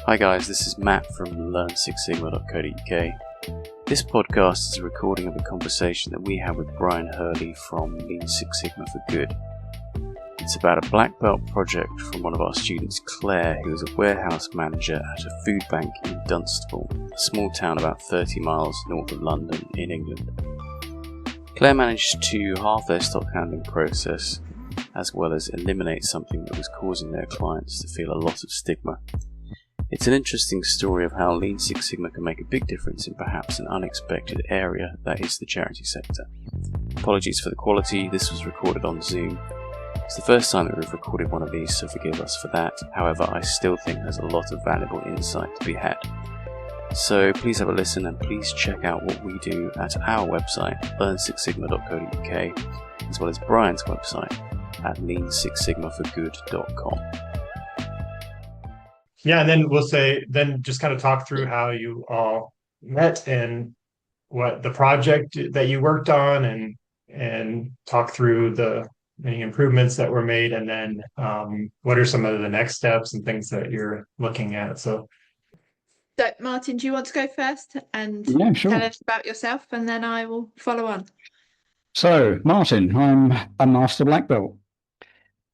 Hi guys, this is Matt from learnsixsigma.co.uk. This podcast is a recording of a conversation that we had with Brion Hurley from Lean Six Sigma for Good. It's about a black belt project from one of our students, Clare, who is a warehouse manager at a Foodbank in Dunstable, a small town about 30 miles north of London in England. Clare managed to halve their stock handling process, as well as eliminate something that was causing their clients to feel a lot of stigma. It's an interesting story of how Lean Six Sigma can make a big difference in perhaps an unexpected area that is the charity sector. Apologies for the quality, this was recorded on Zoom. It's the first time that we've recorded one of these, so forgive us for that. However, I still think there's a lot of valuable insight to be had. So please have a listen and please check out what we do at our website, learnsixsigma.co.uk, as well as Brion's website at leansixsigmaforgood.com. Yeah, and then just kind of talk through how you all met and what the project that you worked on, and talk through the many improvements that were made, and then what are some of the next steps and things that you're looking at. So Martin, do you want to go first and sure. tell us about yourself, and then I will follow on? So, Martin, I'm a master black belt.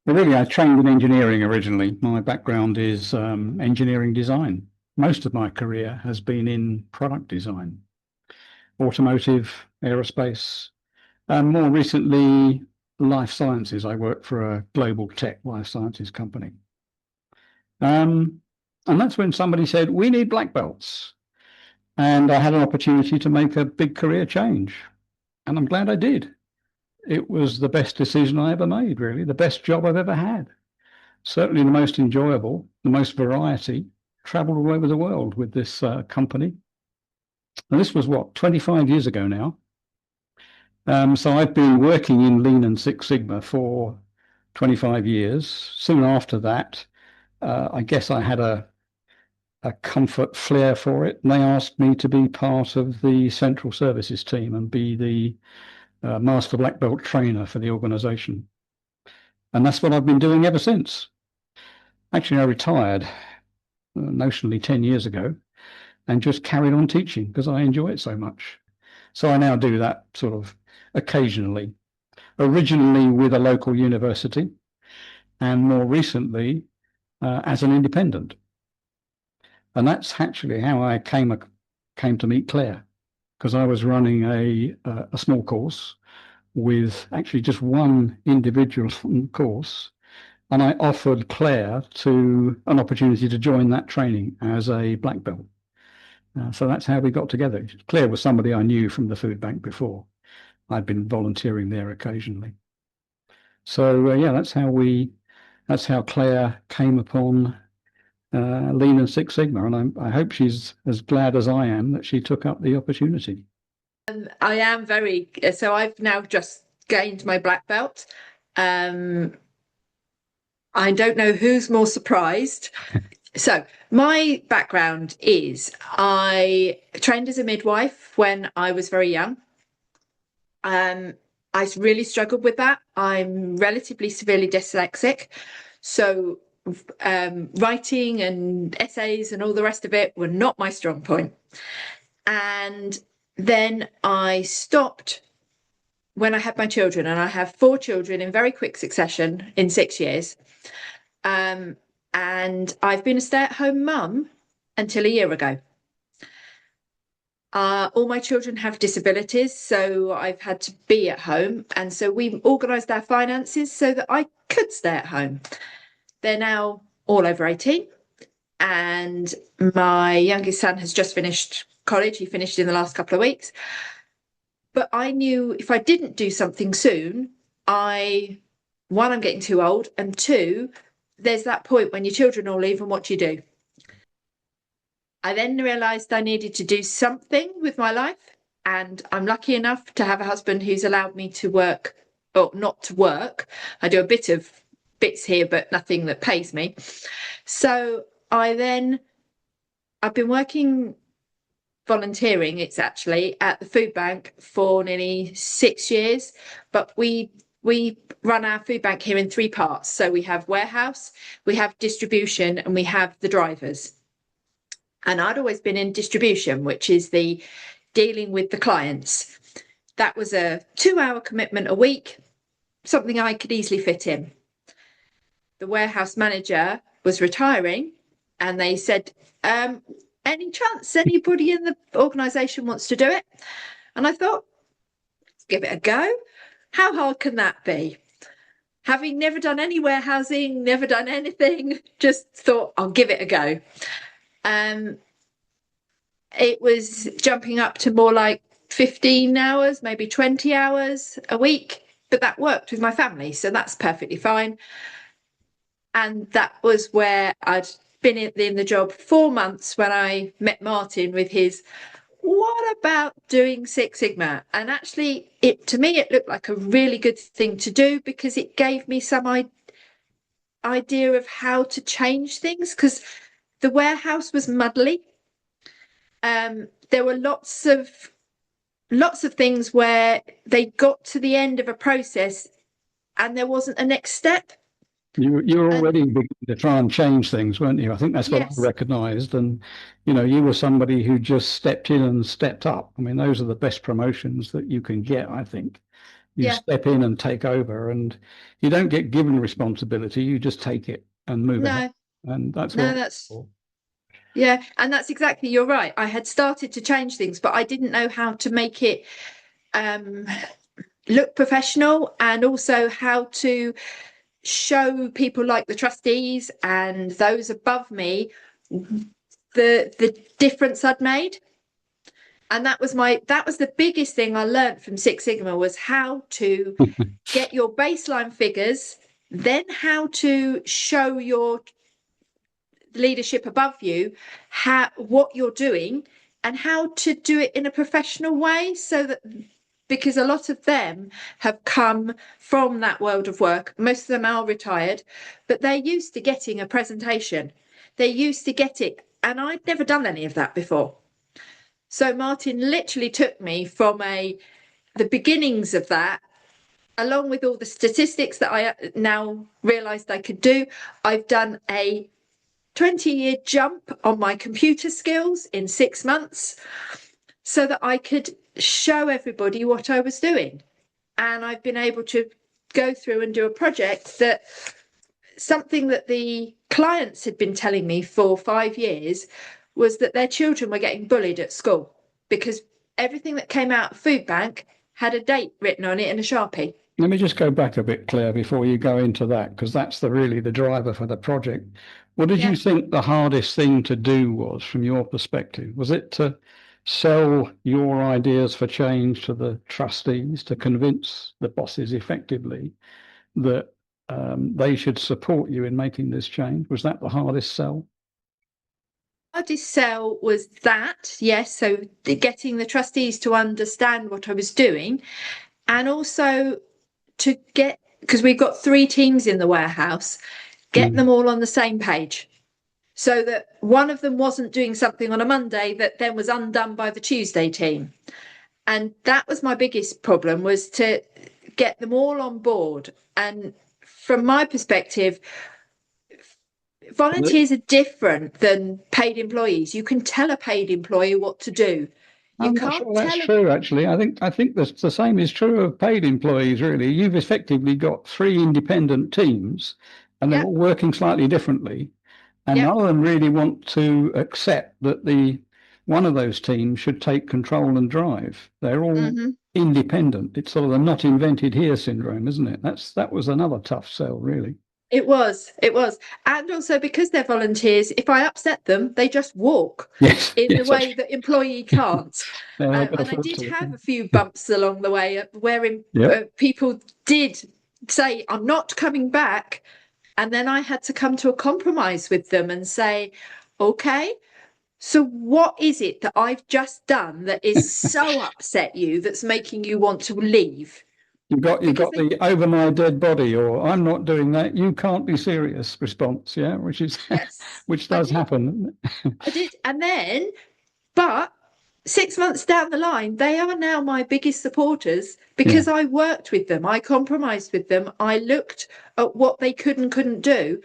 Well, really, I trained in engineering originally. My background is engineering design. Most of my career has been in product design, automotive, aerospace, and more recently, life sciences. I work for a global tech life sciences company. And that's when somebody said, we need black belts. And I had an opportunity to make a big career change. And I'm glad I did. It was the best decision I ever made, really, the best job I've ever had. Certainly the most enjoyable, the most variety, traveled all over the world with this company. And this was 25 years ago now. So I've been working in Lean and Six Sigma for 25 years. Soon after that, I guess I had a comfort flair for it. And they asked me to be part of the central services team and be the master black belt trainer for the organization. And that's what I've been doing ever since. Actually, I retired notionally 10 years ago and just carried on teaching because I enjoy it so much. So I now do that sort of occasionally, originally with a local university, and more recently as an independent. And that's actually how I came to meet Clare, because I was running a small course with actually just one individual course, and I offered Clare an opportunity to join that training as a black belt. So that's how we got together. Clare was somebody I knew from the Foodbank before. I'd been volunteering there occasionally. So that's how Clare came upon Lean and Six Sigma, and I hope she's as glad as I am that she took up the opportunity. I am very. So I've now just gained my black belt. I don't know who's more surprised. So my background is I trained as a midwife when I was very young. I really struggled with that. I'm relatively severely dyslexic, so writing and essays and all the rest of it were not my strong point. And then I stopped when I had my children, and I have 4 children in very quick succession in 6 years. And I've been a stay-at-home mum until a year ago. All my children have disabilities, so I've had to be at home. And so we organised our finances so that I could stay at home. They're now all over 18. And my youngest son has just finished college. He finished in the last couple of weeks. But I knew if I didn't do something soon, one, I'm getting too old, and 2, there's that point when your children all leave, and what do you do? I then realised I needed to do something with my life, and I'm lucky enough to have a husband who's allowed me to work, or not to work. I do a bit of bits here, but nothing that pays me. So I've been working volunteering, it's actually at the Foodbank for nearly 6 years, but we run our Foodbank here in 3 parts. So we have warehouse, we have distribution, and we have the drivers. And I'd always been in distribution, which is the dealing with the clients. That was a 2-hour commitment a week, something I could easily fit in. The warehouse manager was retiring, and they said, any chance anybody in the organisation wants to do it? And I thought, let's give it a go. How hard can that be? Having never done any warehousing, never done anything, just thought I'll give it a go. It was jumping up to more like 15 hours, maybe 20 hours a week, but that worked with my family, so that's perfectly fine. And that was where I'd been in the job 4 months when I met Martin with his, what about doing Six Sigma? And actually, to me, it looked like a really good thing to do, because it gave me some idea of how to change things, because the warehouse was muddly. There were lots of things where they got to the end of a process and there wasn't a next step. You were already beginning to try and change things, weren't you? I think that's what Yes. I recognised. And, you were somebody who just stepped in and stepped up. I mean, those are the best promotions that you can get, I think. You step in and take over, and you don't get given responsibility. You just take it and move ahead. And that's yeah, and that's exactly, you're right. I had started to change things, but I didn't know how to make it look professional, and also how to show people like the trustees and those above me the difference I'd made. And that was the biggest thing I learned from Six Sigma, was how to get your baseline figures, then how to show your leadership above you what you're doing, and how to do it in a professional way, so that, because a lot of them have come from that world of work, most of them are retired, but they're used to getting a presentation, they're used to get it, and I'd never done any of that before. So Martin literally took me from the beginnings of that, along with all the statistics that I now realised I could do. I've done a 20-year jump on my computer skills in 6 months, so that I could show everybody what I was doing. And I've been able to go through and do a project that, something that the clients had been telling me for 5 years, was that their children were getting bullied at school, because everything that came out of Foodbank had a date written on it in a Sharpie. Let me just go back a bit, Claire, before you go into that, because that's really the driver for the project. What did you think the hardest thing to do was, from your perspective? Was it to sell your ideas for change to the trustees, to convince the bosses effectively that they should support you in making this change? Was that the hardest sell? Hardest sell was that, yes. So getting the trustees to understand what I was doing, and also to get, because we've got 3 teams in the warehouse, get them all on the same page, so that one of them wasn't doing something on a Monday that then was undone by the Tuesday team. And that was my biggest problem, was to get them all on board. And from my perspective, volunteers are different than paid employees. You can tell a paid employee what to do. I'm not sure that's true, actually. I think the same is true of paid employees, really. You've effectively got 3 independent teams, and they're all working slightly differently. And none of them really want to accept that one of those teams should take control and drive. They're all independent. It's sort of the not invented here syndrome, isn't it? That was another tough sell, really. It was. And also, because they're volunteers, if I upset them, they just walk in the way that employee can't. And I did have a few bumps along the way where people did say, I'm not coming back. And then I had to come to a compromise with them and say, okay, so what is it that I've just done that is so upset you, that's making you want to leave? You've got the over my dead body, or I'm not doing that, you can't be serious response, which is which does happen. I did, and then, but 6 months down the line, they are now my biggest supporters, because I worked with them, I compromised with them, I looked at what they could and couldn't do.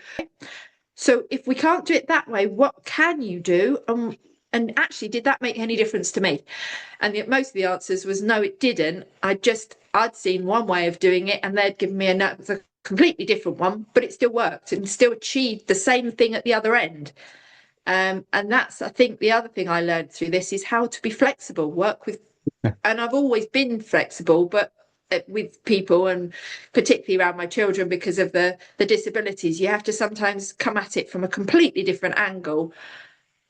So if we can't do it that way, what can you do? And actually, did that make any difference to me? And most of the answers was no, it didn't. I'd seen one way of doing it, and they'd given me a completely different one, but it still worked and still achieved the same thing at the other end. And that's, I think, the other thing I learned through this is how to be flexible, work with, and I've always been flexible, but with people, and particularly around my children because of the disabilities, you have to sometimes come at it from a completely different angle.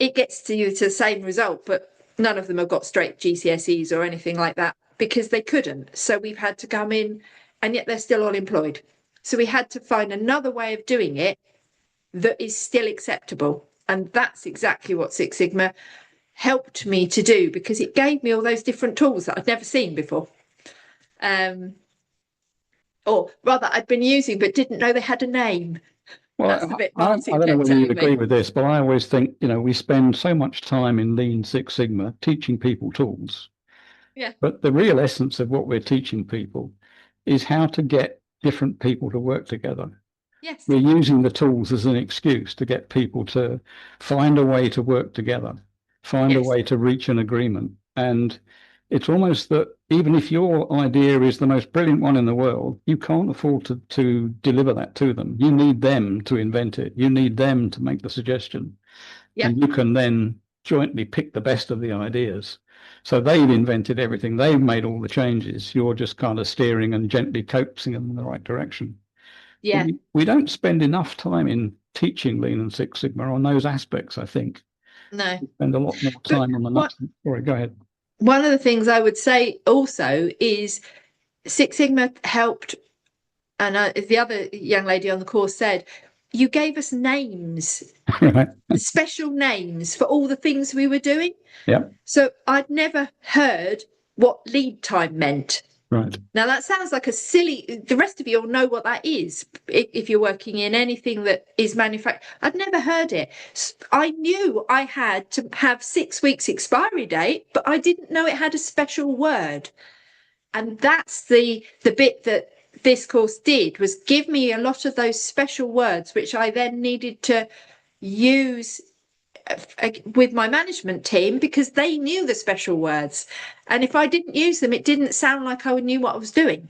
It gets to you to the same result, but none of them have got straight GCSEs or anything like that because they couldn't. So we've had to come in, and yet they're still all employed. So we had to find another way of doing it that is still acceptable. And that's exactly what Six Sigma helped me to do, because it gave me all those different tools that I'd never seen before. Or rather, I'd been using but didn't know they had a name. Well, That's the bit I Martin don't know kept whether you'd telling me. agree with this, but I always think, we spend so much time in Lean Six Sigma teaching people tools. Yeah. But the real essence of what we're teaching people is how to get different people to work together. Yes. We're using the tools as an excuse to get people to find a way to work together, find a Yes. way to reach an agreement. And it's almost that even if your idea is the most brilliant one in the world, you can't afford to deliver that to them. You need them to invent it. You need them to make the suggestion. Yeah. And you can then jointly pick the best of the ideas. So they've invented everything. They've made all the changes. You're just kind of steering and gently coaxing them in the right direction. Yeah. We don't spend enough time in teaching Lean and Six Sigma on those aspects, I think. No. We spend a lot more time on the nuts. Sorry, go ahead. One of the things I would say also is Six Sigma helped, and the other young lady on the course said, you gave us names, Right. special names for all the things we were doing. Yeah. So I'd never heard what lead time meant. Right. Now that sounds like a silly, the rest of you all know what that is if you're working in anything that is manufactured. I'd never heard it. I knew I had to have 6 weeks expiry date, but I didn't know it had a special word. And that's the bit that this course did, was give me a lot of those special words, which I then needed to use with my management team, because they knew the special words, and if I didn't use them, it didn't sound like I knew what I was doing.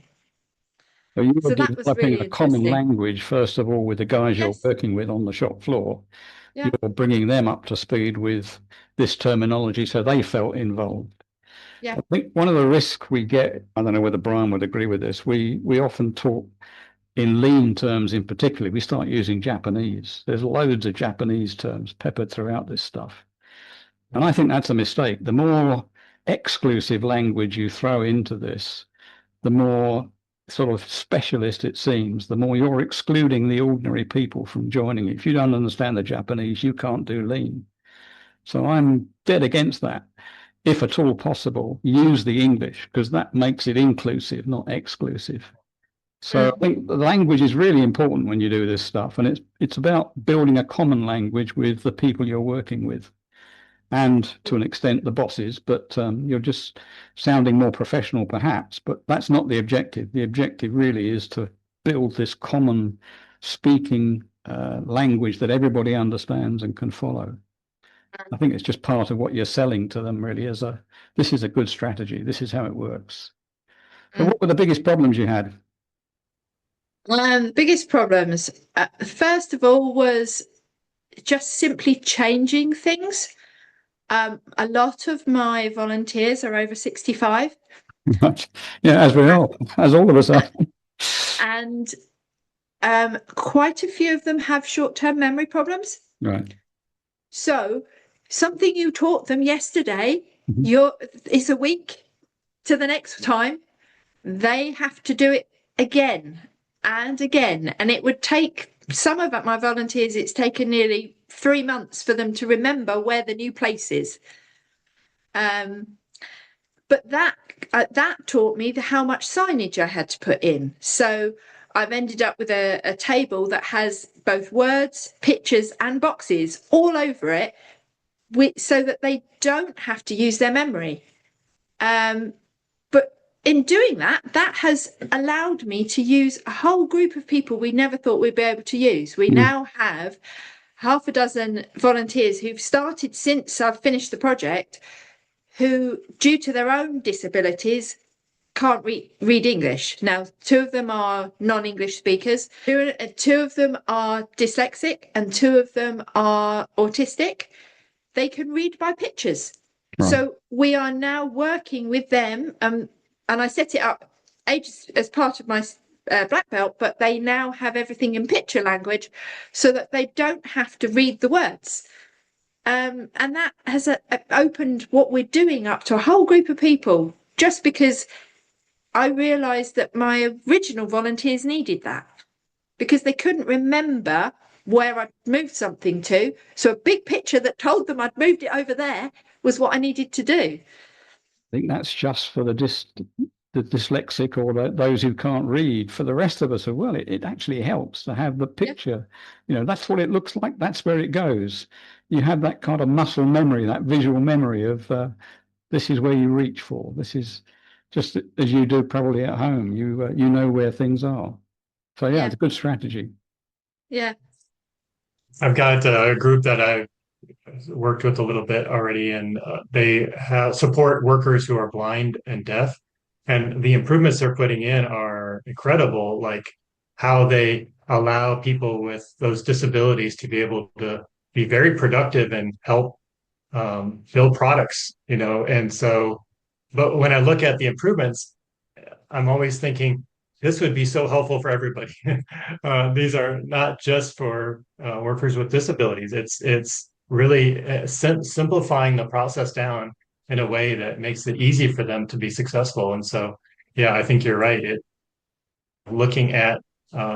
So you were So that was developing really a common interesting. language, first of all, with the guys Yes. you're working with on the shop floor. Yeah. You're bringing them up to speed with this terminology so they felt involved. Yeah. I think one of the risks we get, I don't know whether Brian would agree with this, we often talk in lean terms in particular, we start using Japanese. There's loads of Japanese terms peppered throughout this stuff. And I think that's a mistake. The more exclusive language you throw into this, the more sort of specialist it seems, the more you're excluding the ordinary people from joining. If you don't understand the Japanese, you can't do lean. So I'm dead against that. If at all possible, use the English, because that makes it inclusive, not exclusive. So I think the language is really important when you do this stuff, and it's about building a common language with the people you're working with, and to an extent the bosses, but you're just sounding more professional perhaps, but that's not the objective. The objective really is to build this common speaking language that everybody understands and can follow. I think it's just part of what you're selling to them really, as this is a good strategy, this is how it works. So what were the biggest problems you had? The biggest problems, first of all, was just simply changing things. A lot of my volunteers are over 65. Yeah, as we are, as all of us are. And quite a few of them have short-term memory problems. Right. So something you taught them yesterday, is a week to the next time. They have to do it again and again. And it would take some of my volunteers, it's taken nearly 3 months for them to remember where the new place is. But that taught me how much signage I had to put in. So I've ended up with a table that has both words, pictures and boxes all over it, so that they don't have to use their memory. But in doing that has allowed me to use a whole group of people we never thought we'd be able to use. We now have half a dozen volunteers who've started since I've finished the project, who, due to their own disabilities, can't read English. Now, 2 of them are non-English speakers, 2 of them are dyslexic, and 2 of them are autistic. They can read by pictures. Right. So we are now working with them, and I set it up ages as part of my black belt, but they now have everything in picture language so that they don't have to read the words. And that has opened what we're doing up to a whole group of people, just because I realised that my original volunteers needed that, because they couldn't remember where I'd moved something to. So a big picture that told them I'd moved it over there was what I needed to do. I think that's just for the dyslexic or those who can't read. For the rest of us as well, it actually helps to have the picture. You know, that's what it looks like. That's where it goes. You have that kind of muscle memory, that visual memory of this is where you reach for. This is just as you do probably at home. You know where things are. So yeah, it's a good strategy. Yeah. I've got a group that I've worked with a little bit already, and they support workers who are blind and deaf. And the improvements they're putting in are incredible, like how they allow people with those disabilities to be able to be very productive and help build products, you know. And so, but when I look at the improvements, I'm always thinking, this would be so helpful for everybody. These are not just for workers with disabilities. It's really simplifying the process down in a way that makes it easy for them to be successful. And so, yeah, I think you're right. Looking at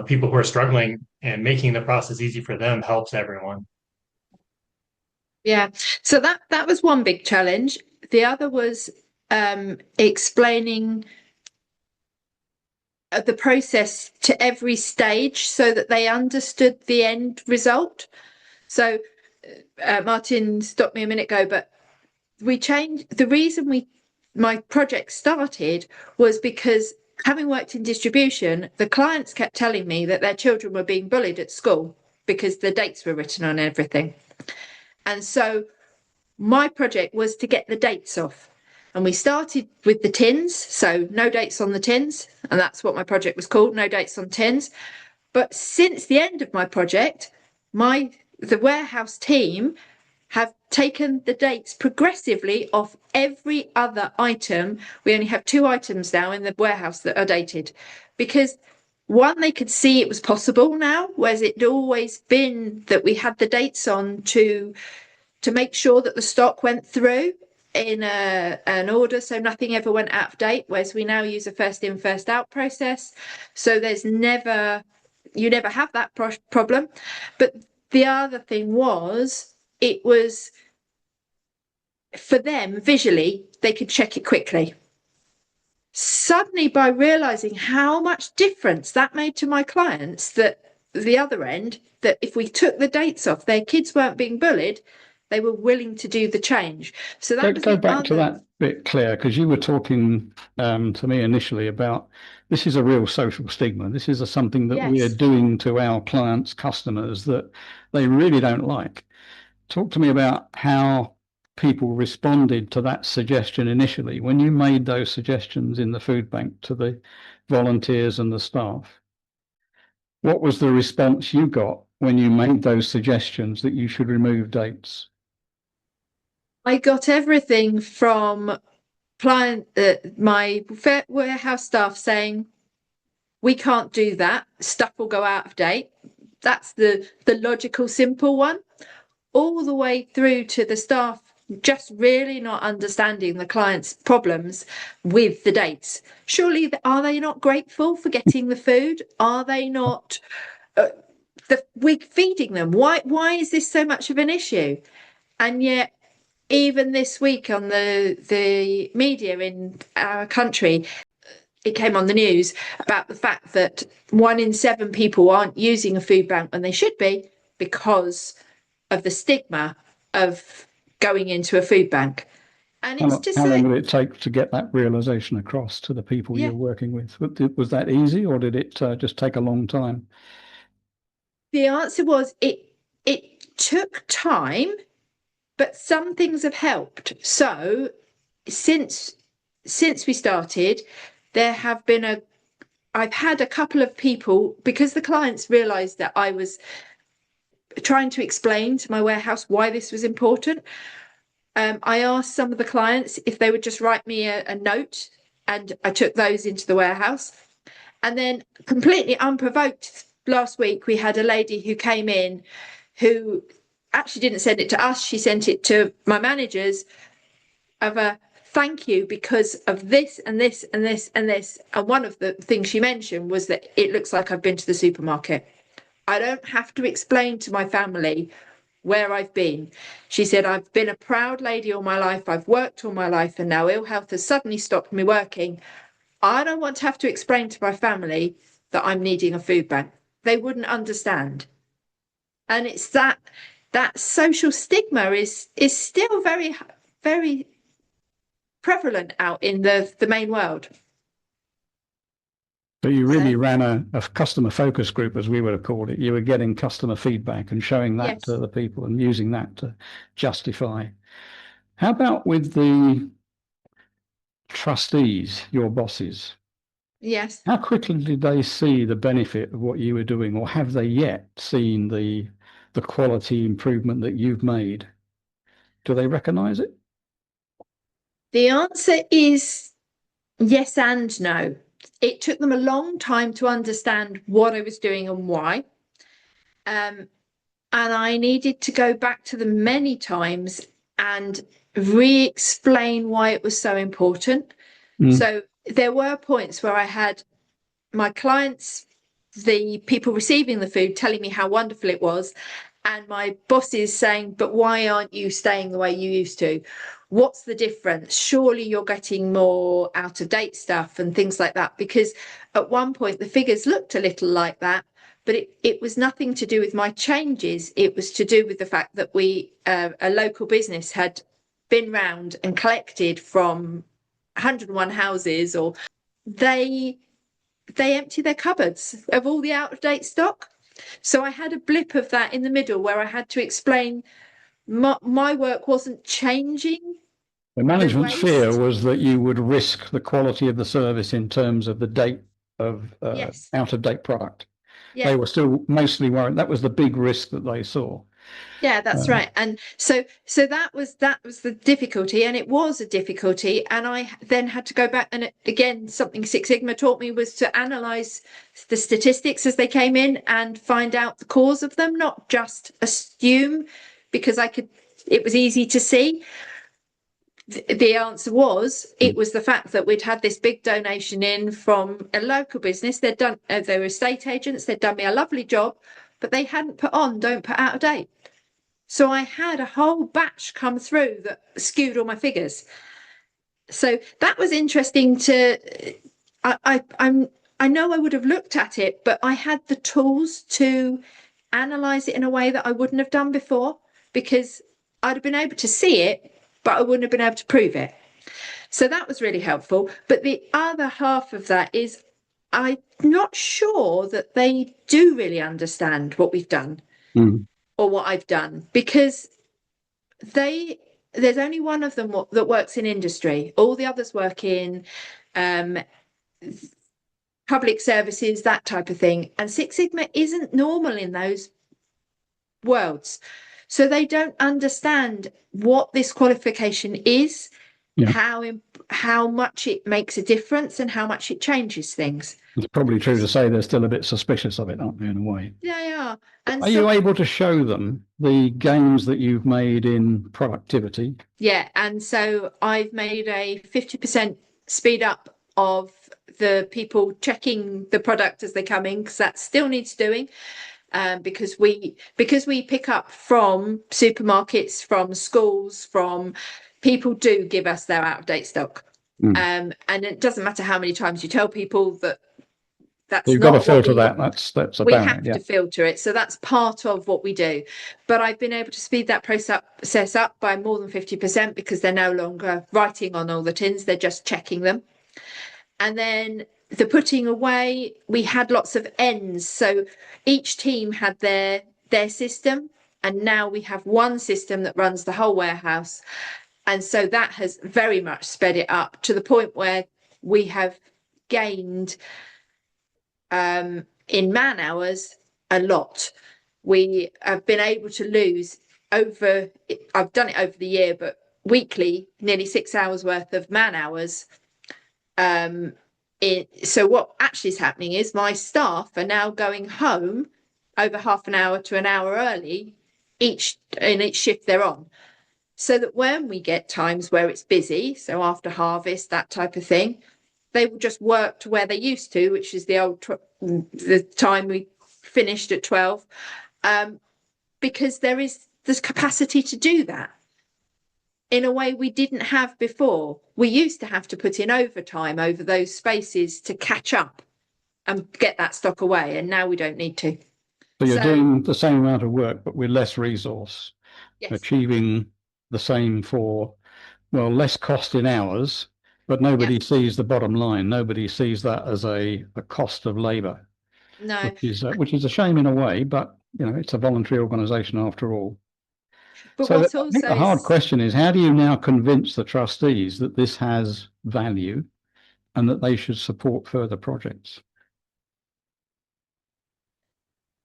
people who are struggling and making the process easy for them helps everyone. Yeah, so that was one big challenge. The other was explaining the process to every stage so that they understood the end result. So Martin stopped me a minute ago, but we changed. The reason my project started was because, having worked in distribution, the clients kept telling me that their children were being bullied at school because the dates were written on everything. And so my project was to get the dates off. And we started with the tins, so no dates on the tins. And that's what my project was called, No Dates on Tins. But since the end of my project, the warehouse team have taken the dates progressively off every other item. We only have 2 items now in the warehouse that are dated, because one, they could see it was possible now, whereas it'd always been that we had the dates on to make sure that the stock went through in an order, so nothing ever went out of date, whereas we now use a first in, first out process. So you never have that problem. But the other thing was, it was for them visually, they could check it quickly. Suddenly, by realizing how much difference that made to my clients, that the other end, that if we took the dates off, their kids weren't being bullied, they were willing to do the change. So that go back to that bit, Claire, because you were talking to me initially about this is a real social stigma. This is something that we are doing to our clients, customers, that they really don't like. Talk to me about how people responded to that suggestion initially when you made those suggestions in the food bank to the volunteers and the staff. What was the response you got when you made those suggestions that you should remove dates? I got everything from my warehouse staff saying, we can't do that, stuff will go out of date. That's the logical, simple one, all the way through to the staff just really not understanding the client's problems with the dates. Surely, are they not grateful for getting the food? Are they not we're feeding them? Why is this so much of an issue? And yet, even this week on the media in our country, it came on the news about the fact that 1 in 7 people aren't using a food bank when they should be because of the stigma of going into a food bank. And it's just how long did it take to get that realization across to the people you're working with? Was that easy, or did it just take a long time? The answer was it took time, but some things have helped. So since we started, I've had a couple of people, because the clients realised that I was trying to explain to my warehouse why this was important. I asked some of the clients if they would just write me a note, and I took those into the warehouse. And then, completely unprovoked, last week we had a lady who came in who actually didn't send it to us, she sent it to my managers, of a thank you because of this and this and this and this. And one of the things she mentioned was that it looks like I've been to the supermarket. I don't have to explain to my family where I've been. She said, I've been a proud lady all my life, I've worked all my life, and now ill health has suddenly stopped me working. I don't want to have to explain to my family that I'm needing a food bank. They wouldn't understand. And it's that social stigma is still very, very prevalent out in the main world. So you really ran a customer focus group, as we would have called it. You were getting customer feedback and showing that Yes. to the people and using that to justify. How about with the trustees, your bosses? Yes. How quickly did they see the benefit of what you were doing, or have they yet seen the quality improvement that you've made? Do they recognise it? The answer is yes and no. It took them a long time to understand what I was doing and why. And I needed to go back to them many times and re-explain why it was so important. So there were points where I had my clients, the people receiving the food, telling me how wonderful it was, and my bosses saying, but why aren't you staying the way you used to? What's the difference? Surely you're getting more out of date stuff and things like that. Because at one point the figures looked a little like that, but it was nothing to do with my changes. It was to do with the fact that we, a local business, had been round and collected from 101 houses, or they empty their cupboards of all the out of date stock. So I had a blip of that in the middle where I had to explain my work wasn't changing. The management's fear was that you would risk the quality of the service in terms of the date of Yes. out of date product. Yeah. They were still mostly worried. That was the big risk that they saw. Yeah, that's right. And so that was the difficulty, and it was a difficulty. And I then had to go back, and again, something Six Sigma taught me was to analyze the statistics as they came in and find out the cause of them, not just assume, because it was easy to see. The answer was, it was the fact that we'd had this big donation in from a local business. They were estate agents, they'd done me a lovely job, but they hadn't put on don't put out of date. So I had a whole batch come through that skewed all my figures. So that was interesting I know I would have looked at it, but I had the tools to analyze it in a way that I wouldn't have done before, because I'd have been able to see it, but I wouldn't have been able to prove it. So that was really helpful. But the other half of that is, I'm not sure that they do really understand what we've done. Or what I've done, because there's only one of them that works in industry. All the others work in public services, that type of thing. And Six Sigma isn't normal in those worlds. So they don't understand what this qualification is, how much it makes a difference, and how much it changes things. It's probably true to say they're still a bit suspicious of it, aren't they, in a way? Yeah, they are. And are you able to show them the gains that you've made in productivity? Yeah, and so I've made a 50% speed up of the people checking the product as they come in, because that still needs doing. Because we pick up from supermarkets, from schools, from people do give us their out of date stock. And it doesn't matter how many times you tell people that. You've got to filter that. That's we have to filter it. So that's part of what we do. But I've been able to speed that process up by more than 50%, because they're no longer writing on all the tins, they're just checking them. And then the putting away, we had lots of ends. So each team had their system. and now we have one system that runs the whole warehouse. And so that has very much sped it up to the point where we have gained in man hours a lot. We have been able to lose over, I've done it over the year, but weekly, nearly 6 hours worth of man hours. So what actually is happening is my staff are now going home over half an hour to an hour early in each shift they're on. So that when we get times where it's busy, so after harvest, that type of thing, they will just work to where they used to, which is the time we finished at 12, because there's capacity to do that in a way we didn't have before. We used to have to put in overtime over those spaces to catch up and get that stock away, and now we don't need to. So you're doing the same amount of work, but with less resource, yes, achieving the same for, well, less cost in hours, but nobody sees the bottom line. Nobody sees that as a cost of labour. No, which is a shame in a way, but you know, it's a voluntary organisation after all. but So what I also think the hard question is, how do you now convince the trustees that this has value and that they should support further projects?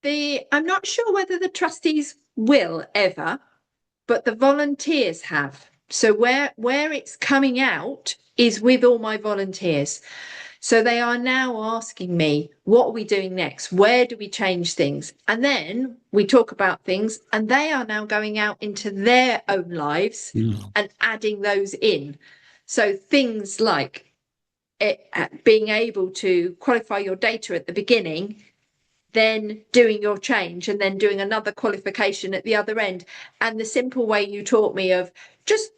I'm not sure whether the trustees will ever, but the volunteers have. So where it's coming out is with all my volunteers. So they are now asking me, what are we doing next? Where do we change things? And then we talk about things, and they are now going out into their own lives and adding those in. So things like being able to qualify your data at the beginning, then doing your change, and then doing another qualification at the other end. And the simple way you taught me of just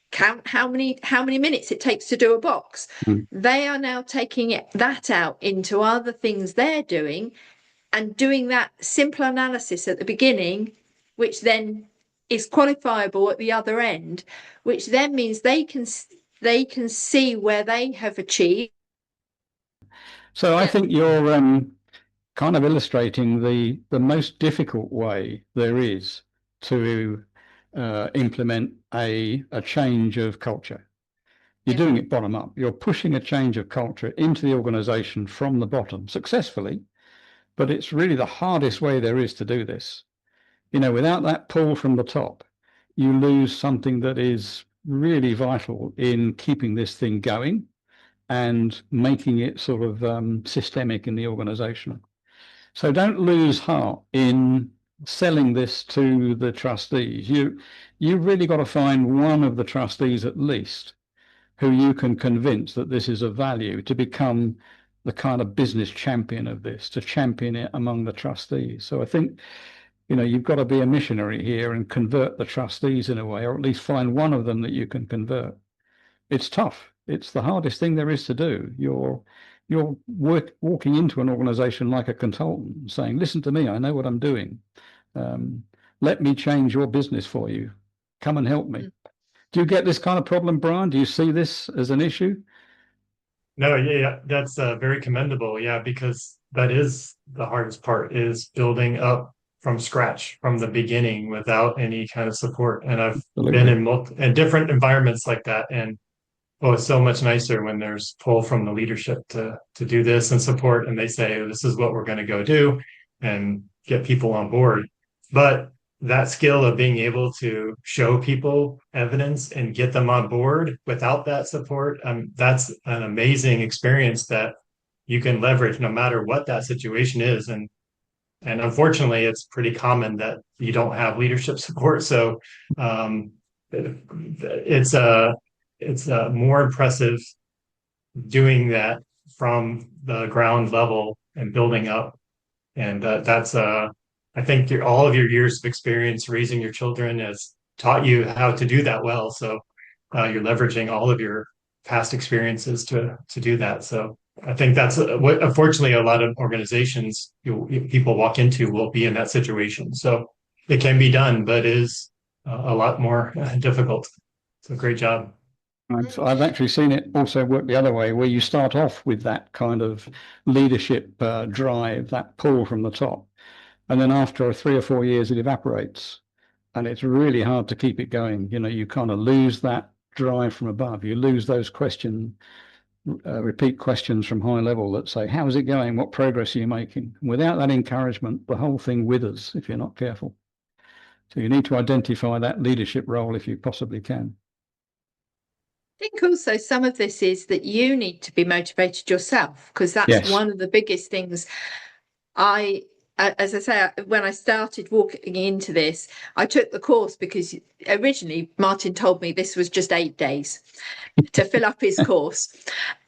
count how many minutes it takes to do a box. They are now taking that out into other things they're doing and doing that simple analysis at the beginning, which then is qualifiable at the other end, which then means they can see where they have achieved. So I think you're kind of illustrating the most difficult way there is to implement a change of culture. You're doing it bottom up. You're pushing a change of culture into the organisation from the bottom successfully, but it's really the hardest way there is to do this. You know, without that pull from the top, you lose something that is really vital in keeping this thing going and making it sort of systemic in the organisation. So don't lose heart in selling this to the trustees. You've really got to find one of the trustees at least who you can convince that this is of value, to become the kind of business champion of this, to champion it among the trustees. So I think, you know, you've got to be a missionary here and convert the trustees in a way, or at least find one of them that you can convert. It's tough. It's the hardest thing there is to do. You're walking into an organization like a consultant saying, listen to me, I know what I'm doing. Let me change your business for you. Come and help me. Do you get this kind of problem, Brion? Do you see this as an issue? No, yeah, that's very commendable. Yeah, because that is the hardest part, is building up from scratch, from the beginning, without any kind of support. And I've been in different environments like that, and it's so much nicer when there's pull from the leadership to do this and support, and they say, this is what we're going to go do, and get people on board. But that skill of being able to show people evidence and get them on board without that support, that's an amazing experience that you can leverage no matter what that situation is. And unfortunately, it's pretty common that you don't have leadership support. So it's more impressive doing that from the ground level and building up. And that's I think all of your years of experience raising your children has taught you how to do that well. So you're leveraging all of your past experiences to do that. So I think that's what, unfortunately, a lot of organizations people walk into will be in that situation. So it can be done, but is a lot more difficult. So great job. I've actually seen it also work the other way, where you start off with that kind of leadership drive, that pull from the top. And then after 3 or 4 years, it evaporates. and it's really hard to keep it going. You know, you kind of lose that drive from above. You lose those repeat questions from high level that say, how's it going? What progress are you making? Without that encouragement, the whole thing withers if you're not careful. So you need to identify that leadership role if you possibly can. I think also some of this is that you need to be motivated yourself, because that's one of the biggest things. As I say, when I started walking into this, I took the course because originally Martin told me this was just 8 days to fill up his course.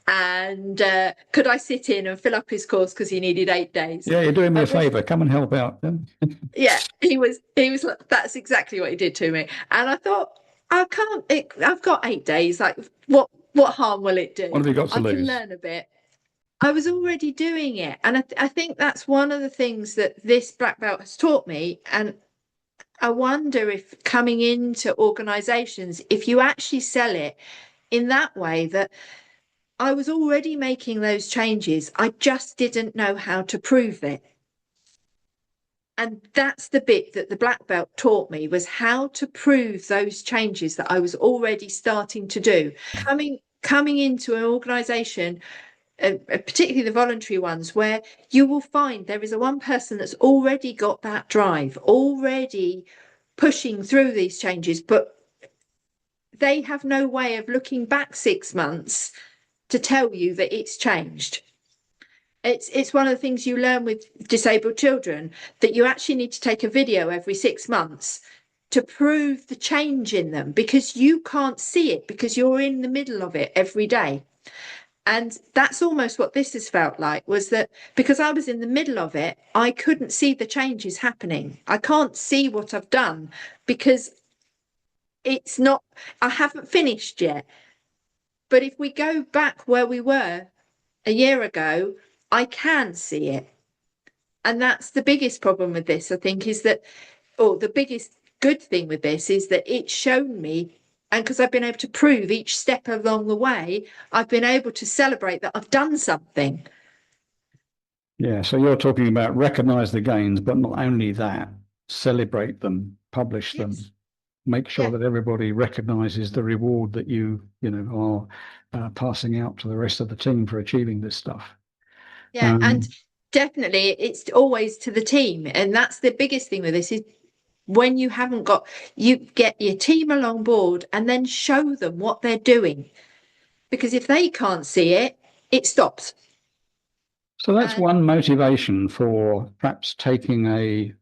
And could I sit in and fill up his course because he needed 8 days? Yeah, you're doing me a favour. Come and help out. Yeah, he was like, that's exactly what he did to me. And I thought, I've got 8 days. Like, what harm will it do? What have you got to lose? I can learn a bit. I was already doing it. And I think that's one of the things that this black belt has taught me. And I wonder if coming into organisations, if you actually sell it in that way, that I was already making those changes, I just didn't know how to prove it. And that's the bit that the black belt taught me, was how to prove those changes that I was already starting to do. Coming into an organisation, particularly the voluntary ones, where you will find there is one person that's already got that drive, already pushing through these changes, but they have no way of looking back 6 months to tell you that it's changed. It's one of the things you learn with disabled children, that you actually need to take a video every 6 months to prove the change in them, because you can't see it because you're in the middle of it every day. And that's almost what this has felt like, was that because I was in the middle of it, I couldn't see the changes happening. I can't see what I've done because I haven't finished yet. But if we go back where we were a year ago, I can see it. And that's the biggest problem with this, I think, is that, or the biggest good thing with this is that it's shown me, and because I've been able to prove each step along the way, I've been able to celebrate that I've done something. Yeah, so you're talking about recognise the gains, but not only that, celebrate them, publish them, make sure that everybody recognises the reward that you are passing out to the rest of the team for achieving this stuff. Yeah, and definitely it's always to the team. And that's the biggest thing with this, is when you get your team along board and then show them what they're doing. Because if they can't see it, it stops. So that's one motivation for perhaps taking a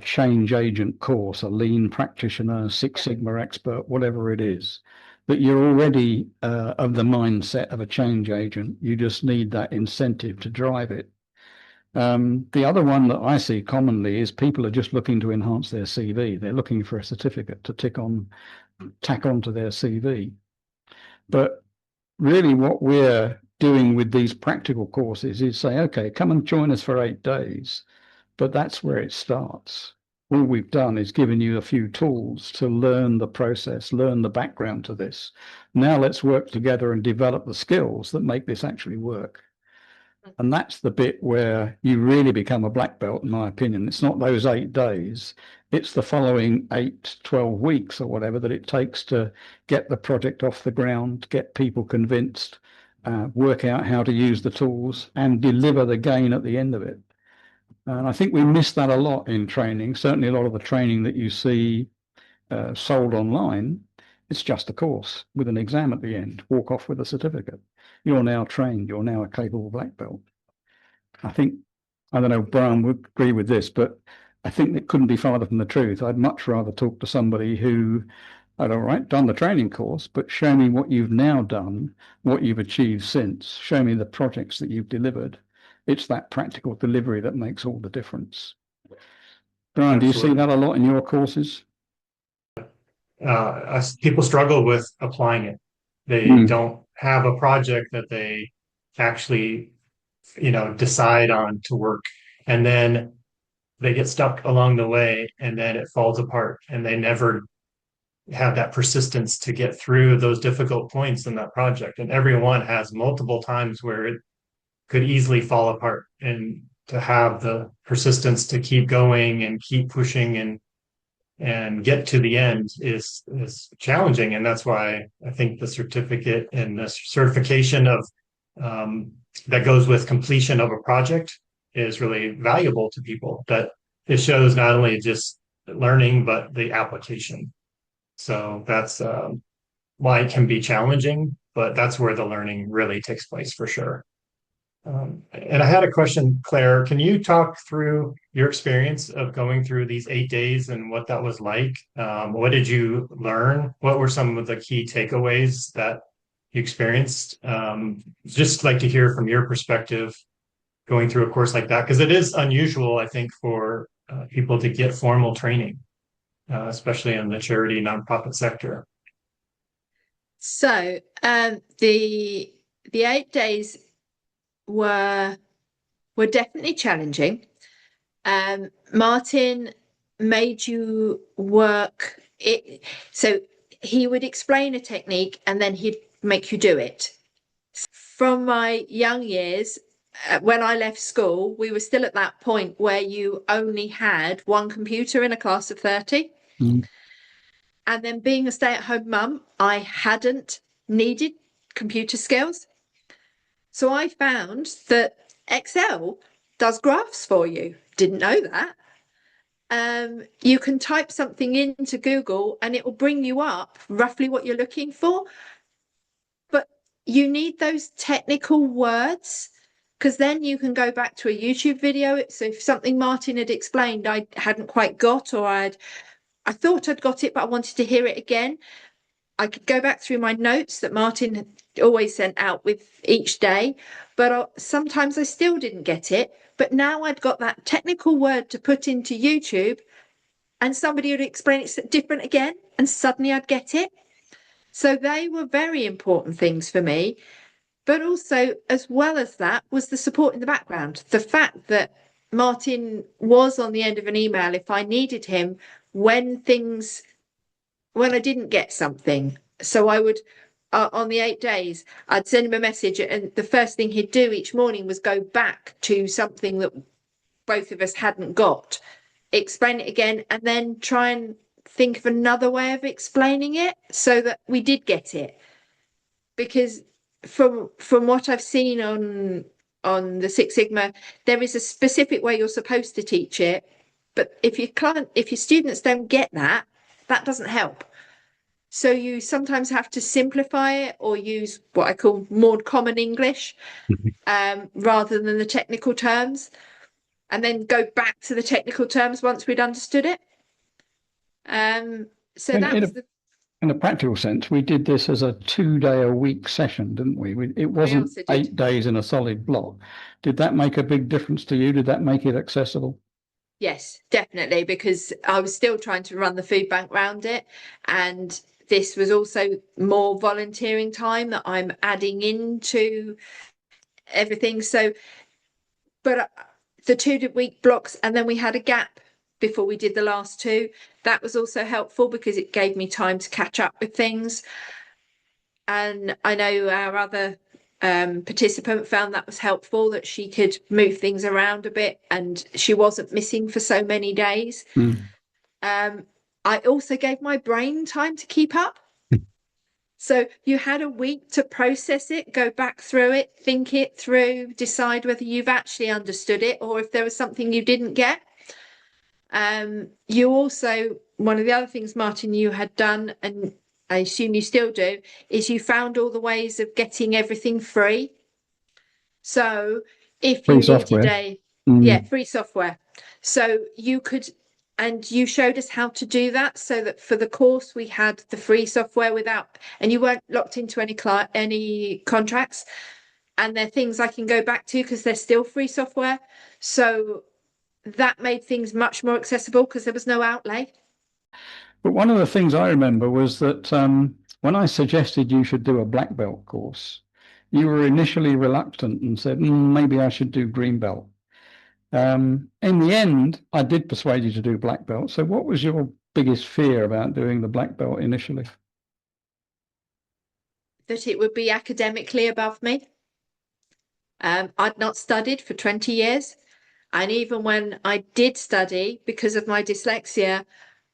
change agent course, a lean practitioner, Six Sigma expert, whatever it is, that you're already of the mindset of a change agent. You just need that incentive to drive it. The other one that I see commonly is people are just looking to enhance their CV. They're looking for a certificate to tack onto their CV. But really what we're doing with these practical courses is say, okay, come and join us for 8 days. But that's where it starts. All we've done is given you a few tools to learn the process, learn the background to this. Now let's work together and develop the skills that make this actually work. And that's the bit where you really become a black belt, in my opinion. It's not those 8 days. It's the following 8, 12 weeks or whatever that it takes to get the project off the ground, get people convinced, work out how to use the tools and deliver the gain at the end of it. And I think we miss that a lot in training. Certainly a lot of the training that you see sold online, it's just a course with an exam at the end. Walk off with a certificate. You're now trained. You're now a capable black belt. I don't know, Brian would agree with this, but I think it couldn't be farther from the truth. I'd much rather talk to somebody who had, all right, done the training course, but show me what you've now done, what you've achieved since. Show me the projects that you've delivered. It's that practical delivery that makes all the difference. Brian, do you see that a lot in your courses? People struggle with applying it. They don't have a project that they actually, decide on to work. And then they get stuck along the way and then it falls apart and they never have that persistence to get through those difficult points in that project. And everyone has multiple times where it could easily fall apart, and to have the persistence to keep going and keep pushing and and get to the end is challenging. And that's why I think the certificate and the certification of that goes with completion of a project is really valuable to people, that it shows not only just learning, but the application. So that's why it can be challenging, but that's where the learning really takes place for sure. And I had a question, Claire, can you talk through your experience of going through these 8 days and what that was like? What did you learn? What were some of the key takeaways that you experienced? Just like to hear from your perspective going through a course like that, because it is unusual, I think, for people to get formal training, especially in the charity nonprofit sector. So the 8 days were definitely challenging. Martin made you work it, so he would explain a technique and then he'd make you do it. From my young years, when I left school, we were still at that point where you only had one computer in a class of 30. Mm. And then being a stay-at-home mum, I hadn't needed computer skills. So I found that Excel does graphs for you. Didn't know that. You can type something into Google and it will bring you up roughly what you're looking for. But you need those technical words, because then you can go back to a YouTube video. So if something Martin had explained I hadn't quite got, or I thought I'd got it, but I wanted to hear it again, I could go back through my notes that Martin always sent out with each day, but sometimes I still didn't get it. But now I'd got that technical word to put into YouTube and somebody would explain it different again, and suddenly I'd get it. So they were very important things for me. But also, as well as that, was the support in the background. The fact that Martin was on the end of an email if I needed him when I didn't get something. So I would, on the 8 days, I'd send him a message, and the first thing he'd do each morning was go back to something that both of us hadn't got, explain it again, and then try and think of another way of explaining it so that we did get it. Because from what I've seen on the Six Sigma, there is a specific way you're supposed to teach it, but if your students don't get that, that doesn't help. So you sometimes have to simplify it or use what I call more common English, rather than the technical terms, and then go back to the technical terms once we'd understood it. So in a practical sense, we did this as a 2-day-a-week session, didn't we? It wasn't 8 days in a solid block. Did that make a big difference to you? Did that make it accessible? Yes, definitely, because I was still trying to run the food bank around it, and this was also more volunteering time that I'm adding into everything. So, but the 2-week blocks, and then we had a gap before we did the last 2. That was also helpful because it gave me time to catch up with things. And I know our other participant found that was helpful, that she could move things around a bit and she wasn't missing for so many days. I also gave my brain time to keep up. So you had a week to process it, go back through it, think it through, decide whether you've actually understood it or if there was something you didn't get. You also, one of the other things, Martin, you had done, and I assume you still do, is you found all the ways of getting everything free. So if you needed free software. So you could, and you showed us how to do that, so that for the course we had the free software without, and you weren't locked into any contracts. And they're things I can go back to because they're still free software. So that made things much more accessible because there was no outlay. But one of the things I remember was that when I suggested you should do a black belt course, you were initially reluctant and said, maybe I should do green belt. In the end, I did persuade you to do black belt. So what was your biggest fear about doing the black belt initially? That it would be academically above me. I'd not studied for 20 years. And even when I did study, because of my dyslexia,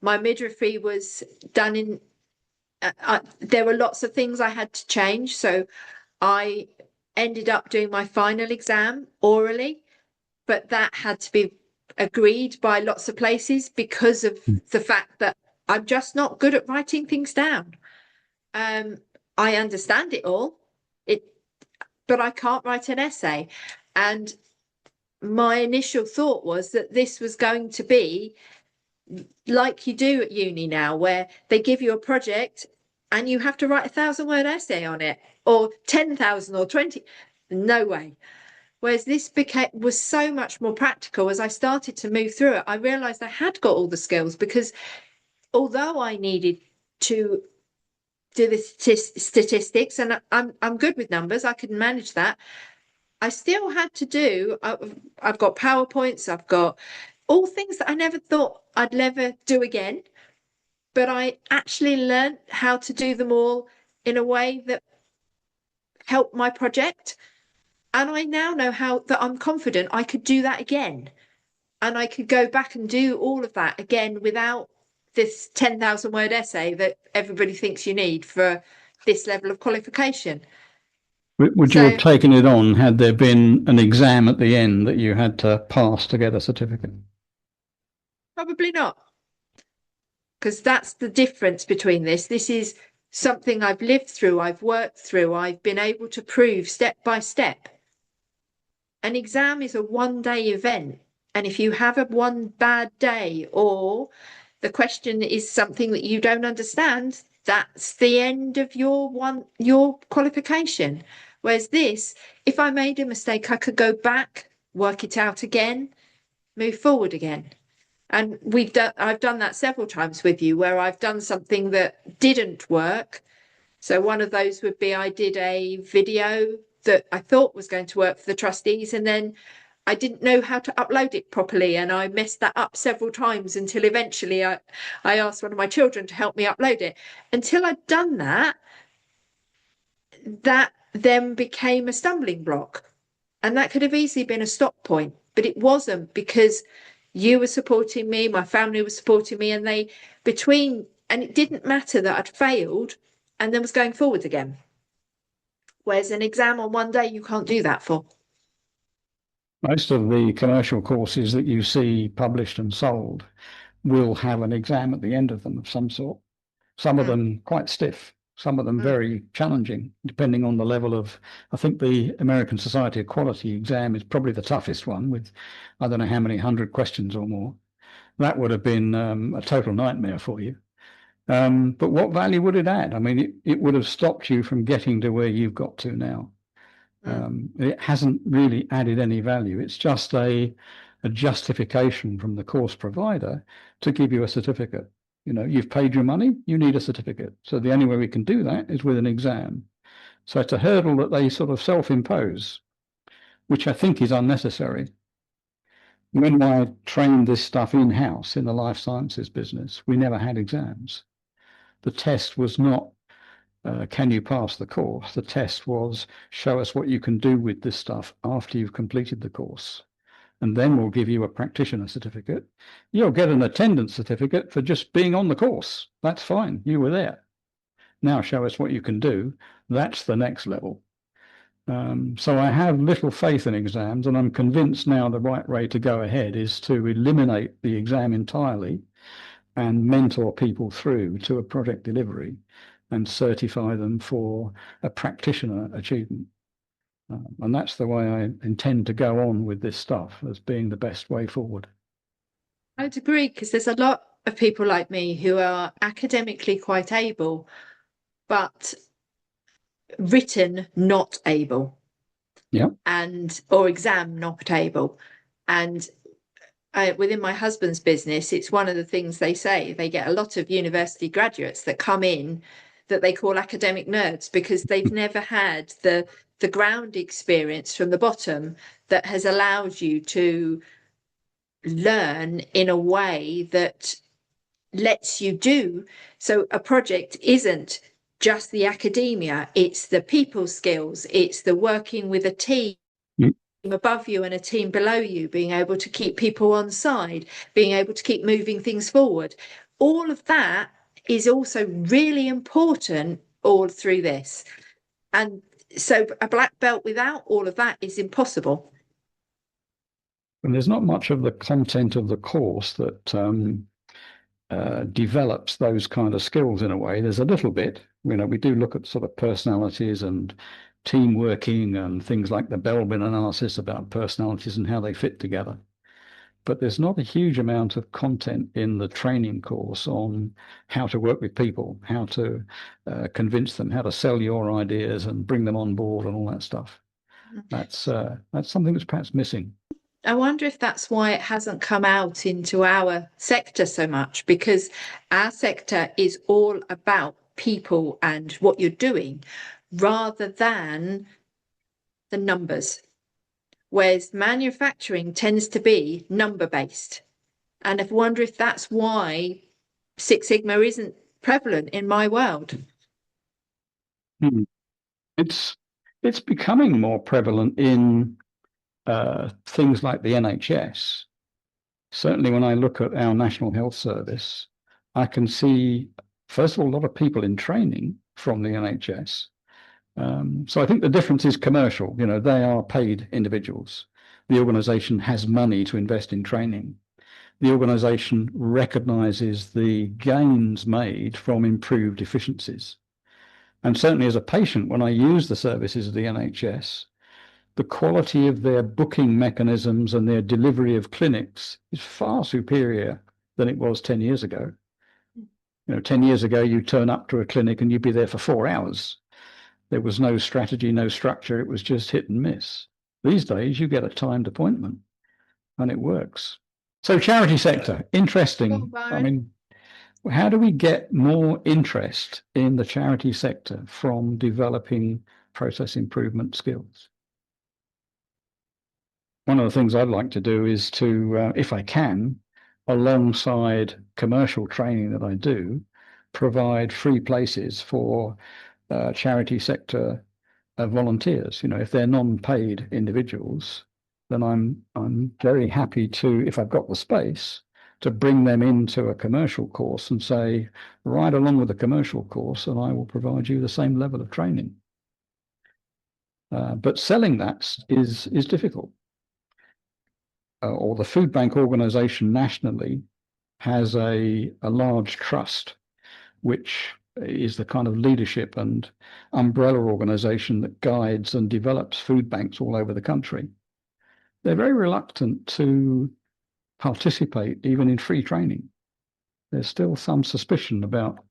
my midwifery was done in, there were lots of things I had to change. So I ended up doing my final exam orally, but that had to be agreed by lots of places because of the fact that I'm just not good at writing things down. I understand it all, but I can't write an essay. And my initial thought was that this was going to be like you do at uni now, where they give you a project and you have to write 1,000-word essay on it, or 10,000 or 20. No way. Whereas this was so much more practical. As I started to move through it, I realized I had got all the skills, because although I needed to do the statistics, and I'm good with numbers, I could manage that, I still had to do, I've got PowerPoints, I've got all things that I never thought I'd ever do again, but I actually learned how to do them all in a way that helped my project. And I now know that I'm confident I could do that again. And I could go back and do all of that again without this 10,000-word essay that everybody thinks you need for this level of qualification. Would you have taken it on had there been an exam at the end that you had to pass to get a certificate? Probably not. Because that's the difference between this. This is something I've lived through, I've worked through, I've been able to prove step by step. An exam is a one-day event. And if you have one bad day, or the question is something that you don't understand, that's the end of your qualification. Whereas this, if I made a mistake, I could go back, work it out again, move forward again. And I've done that several times with you, where I've done something that didn't work. So one of those would be, I did a video that I thought was going to work for the trustees, and then I didn't know how to upload it properly, and I messed that up several times until eventually I asked one of my children to help me upload it. Until I'd done that, that then became a stumbling block. And that could have easily been a stop point, but it wasn't, because you were supporting me, my family was supporting me, and and it didn't matter that I'd failed and then was going forward again. Whereas an exam on one day, you can't do that for. Most of the commercial courses that you see published and sold will have an exam at the end of them of some sort. Some of them quite stiff, some of them very challenging, depending on the level of, I think the American Society of Quality exam is probably the toughest one, with I don't know how many 100 questions or more. That would have been a total nightmare for you. But what value would it add? I mean, it would have stopped you from getting to where you've got to now. It hasn't really added any value. It's just a justification from the course provider to give you a certificate. You know, you've paid your money, you need a certificate. So the only way we can do that is with an exam. So it's a hurdle that they sort of self-impose, which I think is unnecessary. When I trained this stuff in-house in the life sciences business, we never had exams. The test was not, can you pass the course? The test was, show us what you can do with this stuff after you've completed the course. And then we'll give you a practitioner certificate. You'll get an attendance certificate for just being on the course. That's fine. You were there. Now show us what you can do. That's the next level. So I have little faith in exams, and I'm convinced now the right way to go ahead is to eliminate the exam entirely and mentor people through to a project delivery and certify them for a practitioner achievement. And that's the way I intend to go on with this stuff as being the best way forward. I'd agree, because there's a lot of people like me who are academically quite able, but written not able. Yeah. Or exam not able. And within my husband's business, it's one of the things they say. They get a lot of university graduates that come in that they call academic nerds, because they've never had the ground experience from the bottom that has allowed you to learn in a way that lets you do. So a project isn't just the academia, it's the people skills, it's the working with a team above you and a team below you, being able to keep people on side, being able to keep moving things forward. all of that is also really important all through this. And so a black belt without all of that is impossible. And there's not much of the content of the course that develops those kind of skills in a way. There's a little bit, we do look at sort of personalities and team working and things like the Bell-bin analysis about personalities and how they fit together. But there's not a huge amount of content in the training course on how to work with people, how to convince them, how to sell your ideas and bring them on board and all that stuff. That's something that's perhaps missing. I wonder if that's why it hasn't come out into our sector so much, because our sector is all about people and what you're doing rather than the numbers. Whereas manufacturing tends to be number based. And I wonder if that's why Six Sigma isn't prevalent in my world. It's becoming more prevalent in things like the NHS. Certainly when I look at our National Health Service, I can see, first of all, a lot of people in training from the NHS. So I think the difference is commercial. They are paid individuals. The organisation has money to invest in training. The organisation recognises the gains made from improved efficiencies. And certainly as a patient, when I use the services of the NHS, the quality of their booking mechanisms and their delivery of clinics is far superior than it was 10 years ago. 10 years ago, you turn up to a clinic and you'd be there for 4 hours. There was no strategy, no structure. It was just hit and miss. These days, you get a timed appointment and it works. So charity sector, interesting. I mean, how do we get more interest in the charity sector from developing process improvement skills? One of the things I'd like to do is to, if I can, alongside commercial training that I do, provide free places for charity sector volunteers. If they're non-paid individuals, then I'm very happy to, if I've got the space, to bring them into a commercial course and say, right along with the commercial course, and I will provide you the same level of training. But selling that is difficult. Or the Foodbank organisation nationally has a large trust, which is the kind of leadership and umbrella organisation that guides and develops food banks all over the country. They're very reluctant to participate even in free training. There's still some suspicion about,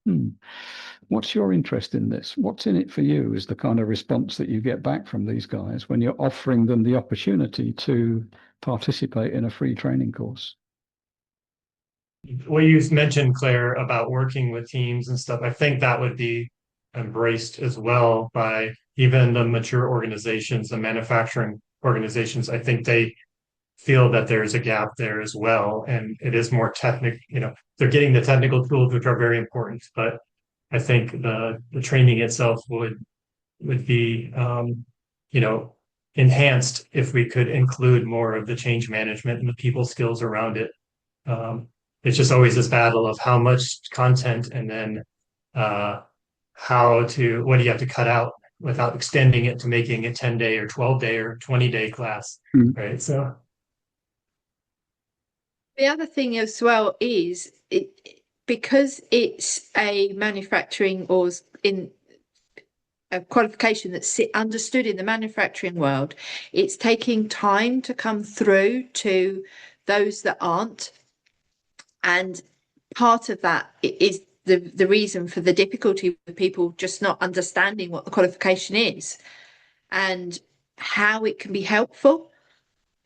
what's your interest in this? What's in it for you is the kind of response that you get back from these guys when you're offering them the opportunity to participate in a free training course. What you mentioned, Claire, about working with teams and stuff, I think that would be embraced as well by even the mature organizations, the manufacturing organizations. I think they feel that there's a gap there as well. And it is more technical, they're getting the technical tools, which are very important, but I think the training itself would be, enhanced if we could include more of the change management and the people skills around it. It's just always this battle of how much content and then what do you have to cut out without extending it to making a 10-day or 12-day or 20-day class, right? So the other thing as well is because it's a manufacturing or in a qualification that's understood in the manufacturing world, it's taking time to come through to those that aren't. And part of that is the reason for the difficulty with people just not understanding what the qualification is and how it can be helpful,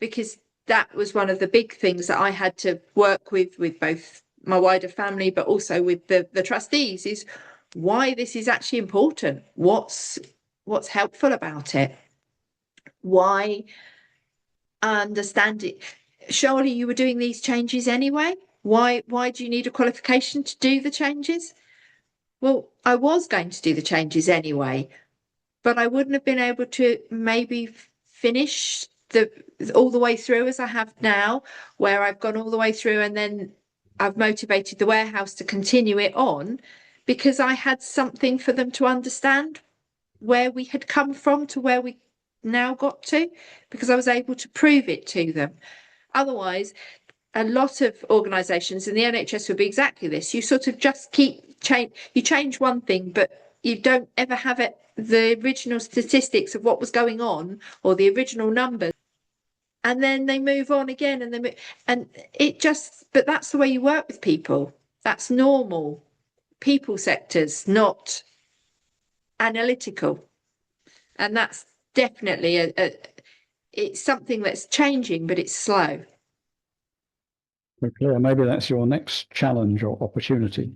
because that was one of the big things that I had to work with both my wider family, but also with the trustees, is why this is actually important. What's helpful about it? Why understand it? Surely you were doing these changes anyway. Why do you need a qualification to do the changes? Well, I was going to do the changes anyway, but I wouldn't have been able to maybe finish all the way through as I have now, where I've gone all the way through and then I've motivated the warehouse to continue it on because I had something for them to understand where we had come from to where we now got to, because I was able to prove it to them. Otherwise, a lot of organisations, and the NHS would be exactly this, you sort of just you change one thing, but you don't ever have the original statistics of what was going on or the original numbers. And then they move on again, but that's the way you work with people. That's normal. People sectors, not analytical. And that's definitely it's something that's changing, but it's slow. So Claire, maybe that's your next challenge or opportunity,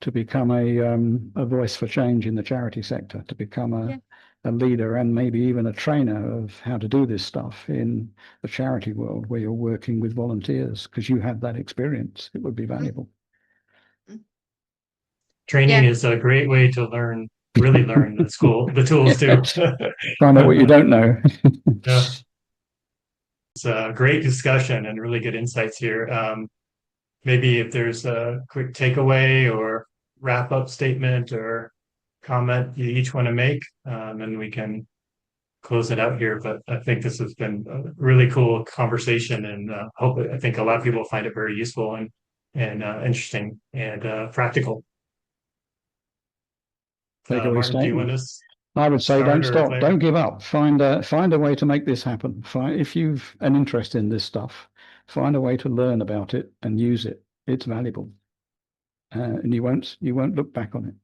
to become a voice for change in the charity sector, to become a leader and maybe even a trainer of how to do this stuff in the charity world where you're working with volunteers, because you have that experience. It would be valuable. Training is a great way to really learn the tools too. Find out what you don't know. Yeah. It's a great discussion and really good insights here. Maybe if there's a quick takeaway or wrap-up statement or comment you each want to make, and we can close it out here. But I think this has been a really cool conversation, and I think a lot of people find it very useful and interesting and practical. Martin, do you want to? I would say don't stop, Claire? don't give up. Find a way to make this happen. If you've an interest in this stuff, find a way to learn about it and use it. It's valuable, and you won't look back on it.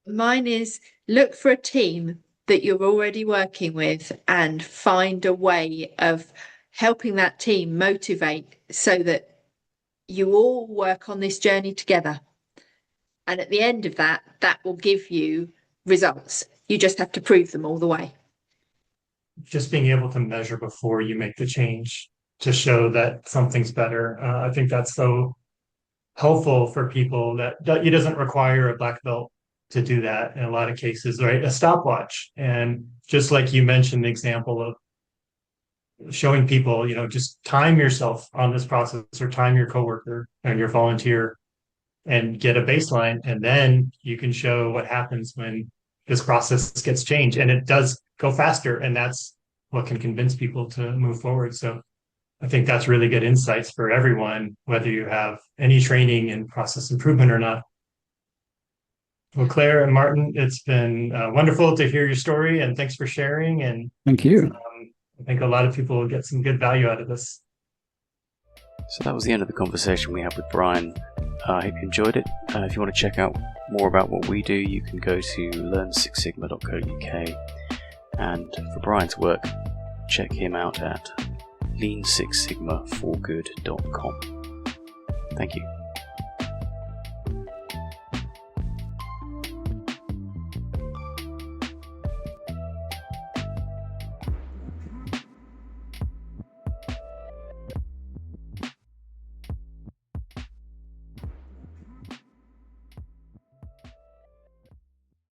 Mine is look for a team that you're already working with and find a way of helping that team motivate so that you all work on this journey together. And at the end of that will give you results. You just have to prove them all the way. Just being able to measure before you make the change to show that something's better. I think that's so helpful for people that it doesn't require a black belt to do that in a lot of cases, right? A stopwatch. And just like you mentioned the example of showing people, just time yourself on this process or time your coworker and your volunteer and get a baseline. And then you can show what happens when this process gets changed, and it does go faster. And that's what can convince people to move forward. So I think that's really good insights for everyone, whether you have any training in process improvement or not. Well, Claire and Martin, it's been wonderful to hear your story, and thanks for sharing. And thank you. I think a lot of people will get some good value out of this. So that was the end of the conversation we had with Brion. I hope you enjoyed it. If you want to check out more about what we do, you can go to learnsixsigma.co.uk, and for Brion's work, check him out at lean6sigmaforgood.com. Thank you.